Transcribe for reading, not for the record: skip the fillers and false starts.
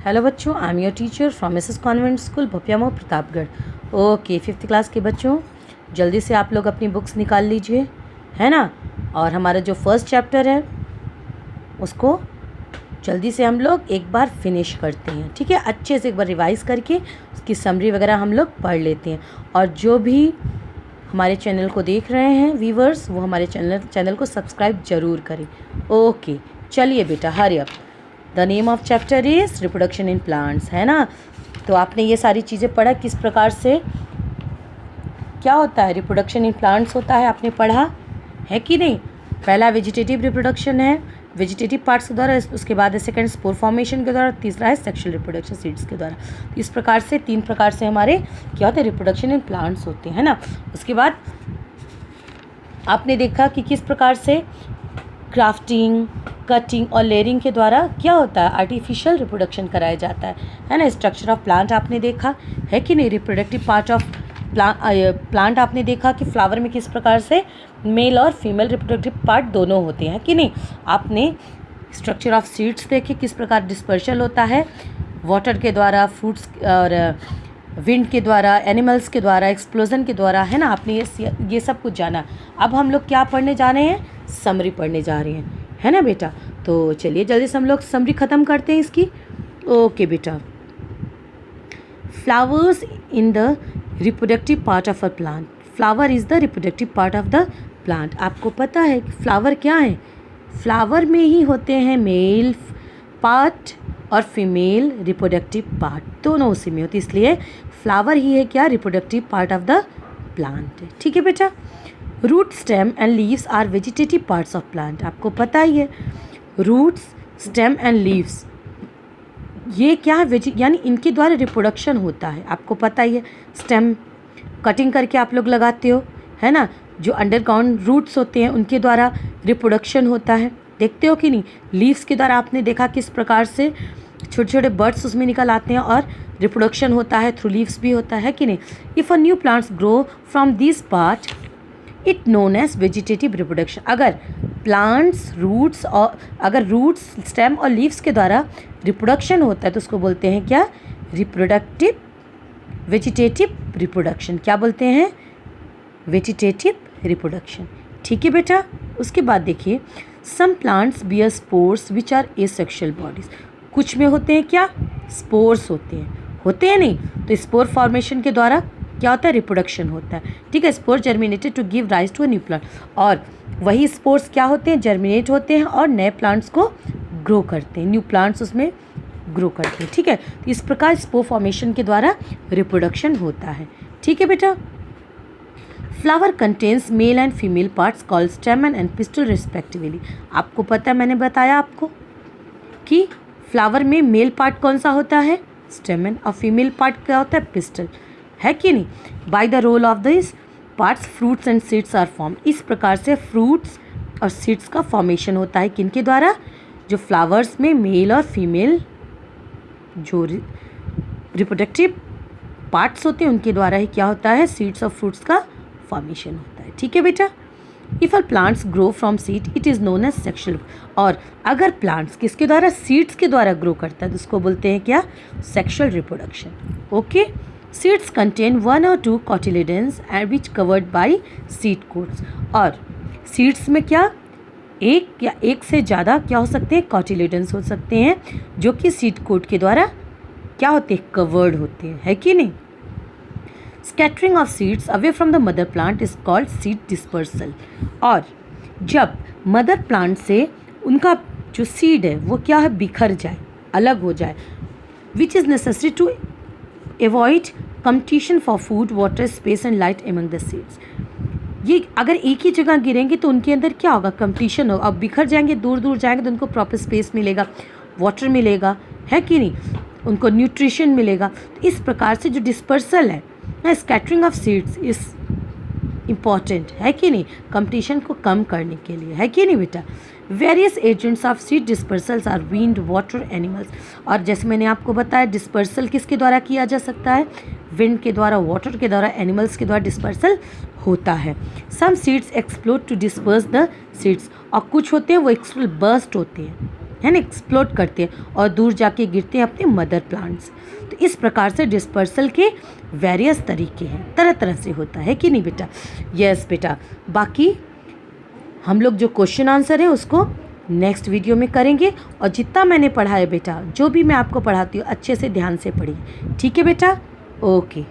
Hello बच्चों, I am your teacher from mrs convent school Bhapiyamo Pratapgarh. Okay, 5th class के बच्चों, जल्दी से आप लोग अपनी बुक्स निकाल लीजिए, है ना। और हमारा जो फर्स्ट चैप्टर है उसको जल्दी से हम लोग एक बार फिनिश करते हैं, ठीक है। अच्छे से एक बार रिवाइज करके उसकी समरी वगैरह हम लोग पढ़ लेते हैं। और जो भी हमारे चैनल को देख रहे हैं व्यूवर्स, वो हमारे चैनल को सब्सक्राइब ज़रूर करें। ओके, चलिए बेटा, hurry up. The name of chapter is reproduction in plants, है ना। तो आपने ये सारी चीज़ें पढ़ा, किस प्रकार से क्या होता है रिप्रोडक्शन इन प्लांट्स होता है, आपने पढ़ा है कि नहीं। पहला वेजिटेटिव रिप्रोडक्शन है वेजिटेटिव पार्ट्स के द्वारा, उसके बाद है सेकंड स्पोर फॉर्मेशन के द्वारा, तीसरा है सेक्शुअल रिप्रोडक्शन सीड्स के द्वारा। इस प्रकार से 3 प्रकार से हमारे क्या होते हैं रिप्रोडक्शन इन प्लांट्स होते हैं, है ना। उसके बाद आपने देखा कि किस प्रकार से ग्राफ्टिंग, कटिंग और लेयरिंग के द्वारा क्या होता है आर्टिफिशियल रिप्रोडक्शन कराया जाता है ना। स्ट्रक्चर ऑफ प्लांट आपने देखा है कि नहीं। रिप्रोडक्टिव पार्ट ऑफ प्लांट आपने देखा कि फ्लावर में किस प्रकार से मेल और फीमेल रिप्रोडक्टिव पार्ट दोनों होते हैं कि नहीं। आपने स्ट्रक्चर ऑफ सीड्स देखे, किस प्रकार डिस्पर्शन होता है वाटर के द्वारा, फ्रूट्स और विंड के द्वारा, एनिमल्स के द्वारा, एक्सप्लोजन के द्वारा, है ना। आपने ये सब कुछ जाना। अब हम लोग क्या पढ़ने जा रहे हैं, समरी पढ़ने जा रहे हैं, है ना बेटा। तो चलिए जल्दी से हम लोग समरी ख़त्म करते हैं इसकी। ओके बेटा, flowers in the reproductive part of a plant. Flower is the reproductive part of the plant. आपको पता है कि फ्लावर क्या है, फ्लावर में ही होते हैं मेल पार्ट और फीमेल रिप्रोडक्टिव पार्ट, दोनों उसी में होती है, इसलिए फ्लावर ही है क्या reproductive part of the plant, ठीक है बेटा। Root, stem and leaves are vegetative parts of plant. आपको पता ही है रूट्स, स्टेम एंड लीव्स ये क्या है, यानी इनके द्वारा रिप्रोडक्शन होता है। आपको पता ही है स्टेम कटिंग करके आप लोग लगाते हो, है ना। जो अंडरग्राउंड रूट्स होते हैं उनके द्वारा रिप्रोडक्शन होता है, देखते हो कि नहीं। लीव्स के द्वारा आपने देखा किस प्रकार से छोटे छोटे बर्ड्स उसमें निकल आते हैं और रिप्रोडक्शन होता है, थ्रू लीव्स भी होता है कि नहीं। If a new plants grow from this part it known as vegetative reproduction. अगर प्लांट्स रूट्स और अगर रूट्स, स्टेम और लीव्स के द्वारा रिप्रोडक्शन होता है तो उसको बोलते हैं क्या, रिप्रोडक्टिव वेजिटेटिव रिप्रोडक्शन। क्या बोलते हैं, वेजिटेटिव रिप्रोडक्शन, ठीक है बेटा। उसके बाद देखिए some plants bear spores which are asexual bodies. कुछ में होते हैं क्या, स्पोर्स होते हैं नहीं, तो स्पोर फॉर्मेशन के द्वारा क्या होता है रिप्रोडक्शन होता है, ठीक है। Spore germinated to give rise to a new plant. और वही स्पोर्स क्या होते हैं, जर्मिनेट होते हैं और नए प्लांट्स को ग्रो करते हैं, न्यू प्लांट्स उसमें ग्रो करते हैं, ठीक है। तो इस प्रकार स्पोर फॉर्मेशन के द्वारा रिप्रोडक्शन होता है, ठीक है बेटा। Flower contains male and female parts called स्टेमन and pistol respectively. आपको पता है, मैंने बताया आपको कि फ्लावर में मेल पार्ट कौन सा होता है, स्टेमन, और फीमेल पार्ट क्या होता है, पिस्टल, है कि नहीं। By the role of this parts fruits and seeds are form. इस प्रकार से फ्रूट्स और सीड्स का फॉर्मेशन होता है किनके द्वारा, जो फ्लावर्स में मेल और फीमेल जो रिप्रोडक्टिव पार्ट्स होते हैं उनके द्वारा ही क्या होता है, सीड्स और फ्रूट्स का फॉर्मेशन होता है, ठीक है बेटा। If a plants grow from seed it is known as sexual. और अगर प्लांट्स किसके द्वारा, सीड्स के द्वारा ग्रो करता है तो उसको बोलते हैं क्या, sexual reproduction, okay. Seeds contain 1 or 2 cotyledons and which covered by seed coats। और सीड्स में क्या, एक या एक से ज़्यादा क्या हो सकते हैं, कॉटिलेडन्स हो सकते हैं, जो कि सीड कोट के द्वारा क्या होते हैं, कवर्ड होते हैं, है कि नहीं। Scattering of seeds away from the mother plant is called seed dispersal. और जब मदर प्लांट से उनका जो सीड है वो क्या है, बिखर जाए, अलग हो जाए, which is necessary to avoid competition for food, water, space and light among the seeds. ये अगर एक ही जगह गिरेंगे तो उनके अंदर क्या होगा, कंपटीशन होगा। अब बिखर जाएंगे, दूर दूर जाएंगे तो उनको प्रॉपर स्पेस मिलेगा, वाटर मिलेगा, है कि नहीं, उनको न्यूट्रिशन मिलेगा। तो इस प्रकार से जो डिस्पर्सल है, scattering of seeds is important, है कि नहीं, कंपटीशन को कम करने के लिए, है कि नहीं बेटा। Various agents of seed dispersals are wind, water, animals. और जैसे मैंने आपको बताया डिस्पर्सल किसके द्वारा किया जा सकता है, विंड के द्वारा, वाटर के द्वारा, एनिमल्स के द्वारा डिस्पर्सल होता है। Some seeds explode to disperse the seeds. और कुछ होते हैं वो एक्सप्लोड बर्स्ट होते हैं, है ना, एक्सप्लोड करते हैं और दूर जाके गिरते हैं अपने मदर प्लांट्स। तो इस प्रकार से डिस्पर्सल के वेरियस तरीके हैं, तरह तरह से होता है कि नहीं बेटा? यस बेटा। बाकी हम लोग जो क्वेश्चन आंसर है उसको नेक्स्ट वीडियो में करेंगे, और जितना मैंने पढ़ा है बेटा, जो भी मैं आपको पढ़ाती हूँ अच्छे से ध्यान से पढ़िए, ठीक है बेटा? ओके।